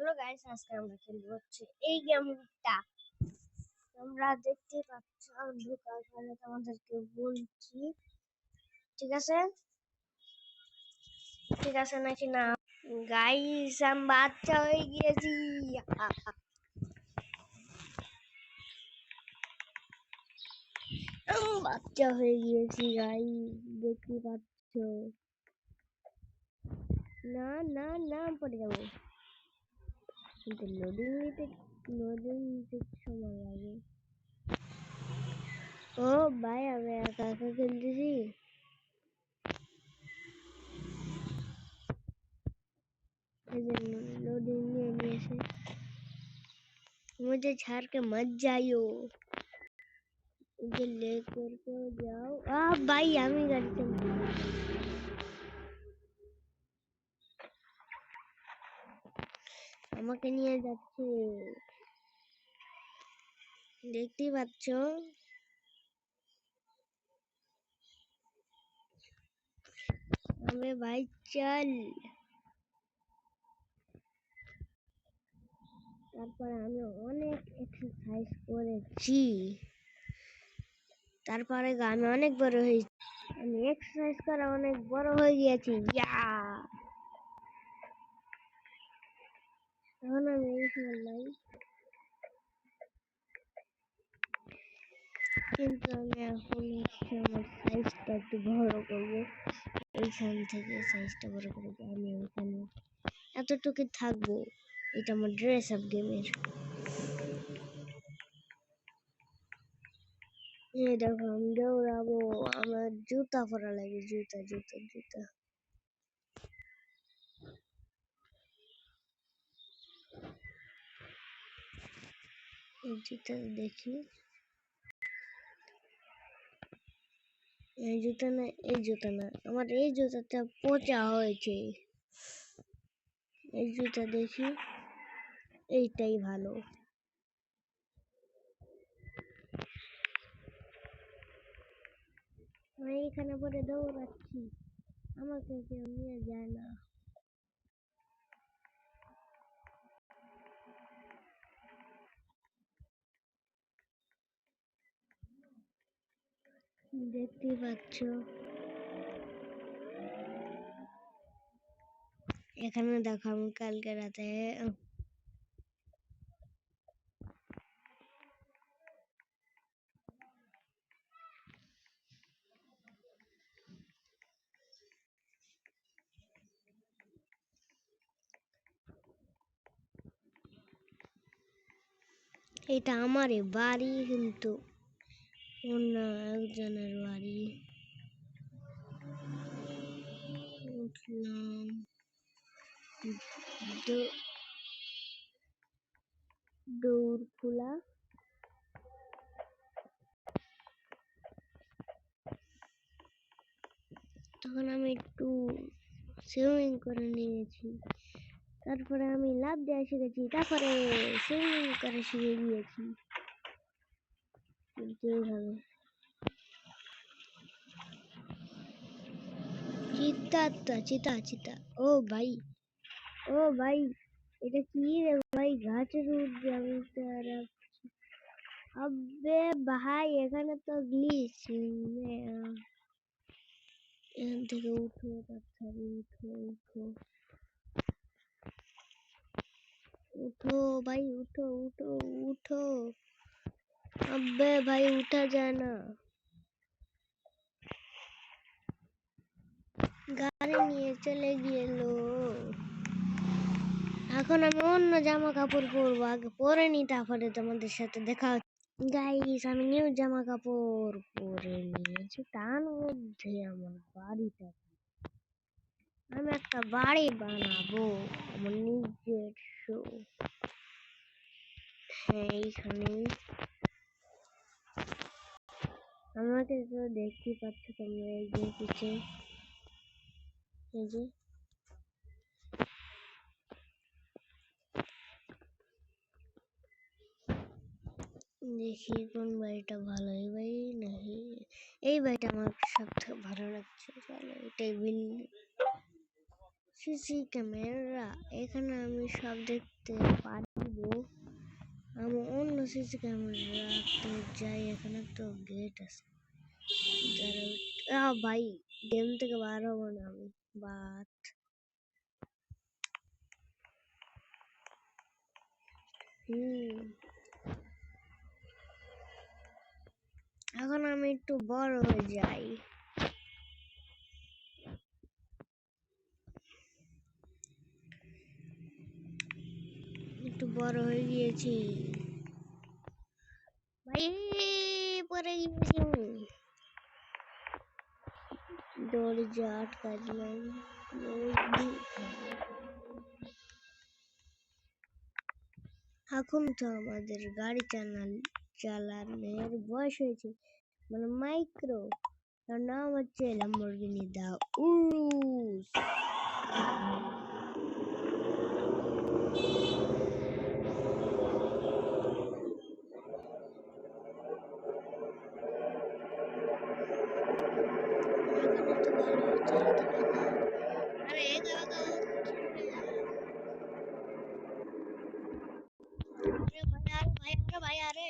Hello guys, আজকে আমরা খেলবো হচ্ছে এই গেমটা। তোমরা দেখতে পাচ্ছ ঢোকার পরে তোমাদেরকে বলছি, ঠিক আছে? ঠিক আছে নাকি না? গাইস, আমি বাচ্চা হয়ে গিয়েছি। আমি বাচ্চা হয়ে গিয়েছি গাইস, দেখতে পাচ্ছ। না না না, পড়ে যাবো। কিন্তু লোডিং নিতে সময় লাগে। ও ভাই, আমি একা একা খেলতেছি। लोडिंग लेने से मुझे झाड़ के मत जाइयो, मुझे लेकर के जाओ। भाई আমি গাড়ি চালাচ্ছি, আমাকে নিয়ে যাচ্ছে, দেখতেই পাচ্ছ। আমি ভাই চল। তারপরে আমি অনেক এক্সারসাইজ করেছি, তারপরে আমি অনেক বড় হয়েছি। আমি এক্সারসাইজ করে অনেক বড় হয়ে গিয়েছি। এখন আমি এই সময় নাই, কিন্তু আমি এখন আমার সাইজটা একটু বড় করবো। এইখান থেকে সাইজটা বড় করে আমি ওইখানে এতটুকু থাকবো। এটা আমার ড্রেস আপ গেমের। এই দেখো, আমি দৌড়াবো, আমার জুতা পরা লাগে, জুতা জুতা জুতা। এই জুতা দেখি, এই জুতা না, এই জুতা না, আমার এই জুতাটা পচা হয়েছে। এই জুতা দেখি, এইটাই ভালো। আমি এখানে পরে দৌড়াচ্ছি, আমাকে কেউ নিয়ে যায় না। দেখতেই পাচ্ছ, এখানে দেখো আমি কালকে রাতে এটা আমারই বাড়ি, কিন্তু অন্য একজনের বাড়ি। উঠলাম, দৌড় খোলা, তখন আমি একটু সুইমিং করে নিয়েছি, তারপরে আমি লাফ দেওয়া শিখেছি, তারপরে সুইমিং করে শিখে গিয়েছি। কিন্তু এইভাবে চিতা চিতা চিতা। ও ভাই, ও ভাই, এটা কি রে ভাই, গাছের উপরে আমি আবে ভাই, এখানে তো গ্লিচ। এখান থেকে উঠো, তাড়াতাড়ি উঠো উঠো উঠো ভাই, উঠো উঠো উঠো। আবে ভাই, উঠা যায় না, গাড়ি নিয়ে চলে গেল। এখন আমি অন্য জামা কাপড় পরবো, আগে পরে নি, তারপরে তোমাদের সাথে দেখা হচ্ছে। গাইস, আমি নিউ জামা কাপড় পরে নিয়েছি, তার মধ্যে আমার বাড়িটা, আমি একটা বাড়ি বানাবো আমার নিজস্ব। হ্যাঁ, এইখানে আমাকে তো দেখতে পাচ্ছ তোমরা, এই যে পিছে, এই যে দেখি কোন বাড়িটা ভালো, এই বাড়ি নাকি এই বাড়িটা আমার সব থেকে ভালো লাগছে। চলো, এটাই বিল্ডিং। সিসি ক্যামেরা, এখানে আমি সব দেখতে পারবো। আমি অন্য সিসি ক্যামেরা রাখতে যাই, এখানে তো গেট আছে। ভাই গেম থেকে বার হবো না আমি, বাট এখন আমি একটু বড় হয়ে যাই। একটু বড় হয়ে গিয়েছি ভাই, পরে গিয়েছি দরজা আটকা দিলাম। এখন তো আমাদের গাড়ি চালানোর বয়স হয়েছে, মানে মাইক্রো, তার নাম হচ্ছে ল্যাম্বরগিনি দা উরুস। ভাই আরে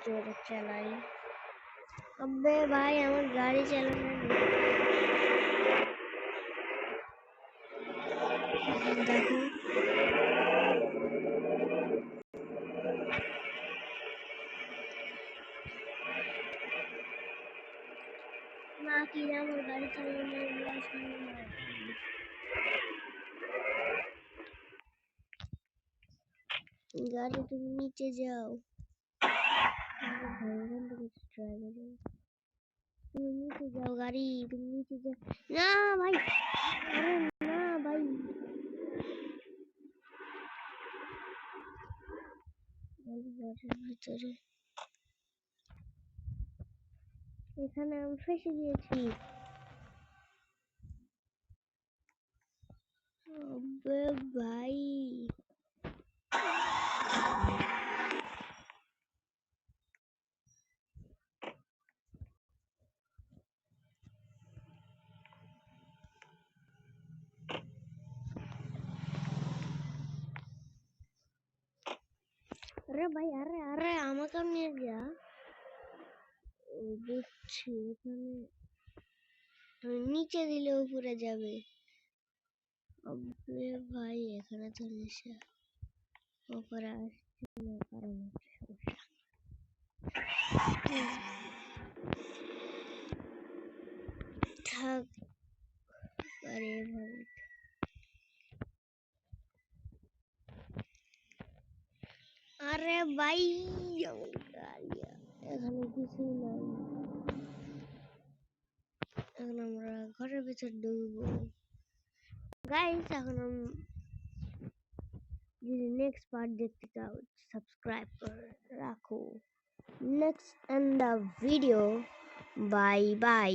জোরে চালাই। अबे भाई আমার গাড়ি চালানো দেখো, না কি আমার গাড়ি চালানোর বয়স হয় না। গাড়ি তুমি নিচে যাও, তুমি নিচে যাও গাড়ি, তুমি নিচে যাও। না ভাই, আরে না ভাই, বাড়ির ভিতরে এখানে আমি ফেসে গিয়েছি। अबे भाई अरे भाई अरे अरे আমাকে নিয়ে যা। বুঝছি, এখানে নিচে দিলে উপরে যাবে। अबे भाई এখানে তো নিচে উপরে আসছে না, কারণ থাক। আরে ভাই, আরে ভাই এখানে কিছুই নাই, এখন আমরা ঘরের ভিতর ঢুকবো। গাইস এখন যদি নেক্সট পার্ট দেখতে চাও সাবস্ক্রাইব করে রাখো। Next end the video, bye by.